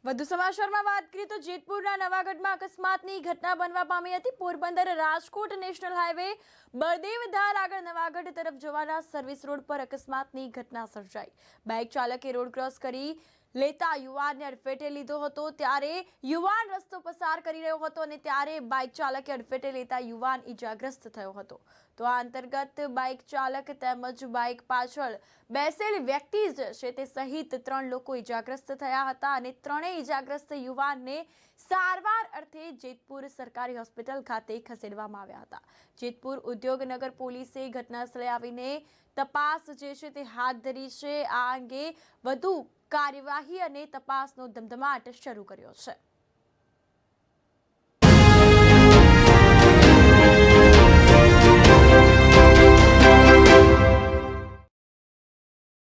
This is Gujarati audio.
વધુ સમાચારમાં વાત કરીએ તો જેતપુરના નવાગઢમાં અકસ્માતની ઘટના બનવા પામી હતી। પોરબંદર રાજકોટ નેશનલ હાઈવે બળદેવધાર આગળ નવાગઢ તરફ જવાના સર્વિસ રોડ પર અકસ્માતની ઘટના સર્જાઈ। બાઇક ચાલકે રોડ ક્રોસ કરી લેતા યુવાનને અડફેટે લીધો હતો। ત્યારે યુવાન રસ્તો પસાર કરી રહ્યો હતો અને ત્યારે બાઇક ચાલકે અડફેટે લેતા યુવાન ઈજાગ્રસ્ત થયો હતો। તો આ અંતર્ગત બાઇક ચાલક તેમજ બાઇક પાછળ બેસેલ વ્યક્તિ છે તે સહિત 3 લોકો ઈજાગ્રસ્ત થયા હતા અને ત્રણેય ઈજાગ્રસ્ત યુવાનને સારવાર અર્થે જેતપુર સરકારી હોસ્પિટલ ખાતે ખસેડવામાં આવ્યા હતા। જેતપુર ઉદ્યોગનગર પોલીસે ઘટનાસ્થળે આવીને તપાસ જે છે તે હાથ ધરી છે। આ અંગે વધુ કાર્યવાહી અને તપાસનો ધમધમાટ શરૂ કર્યો છે।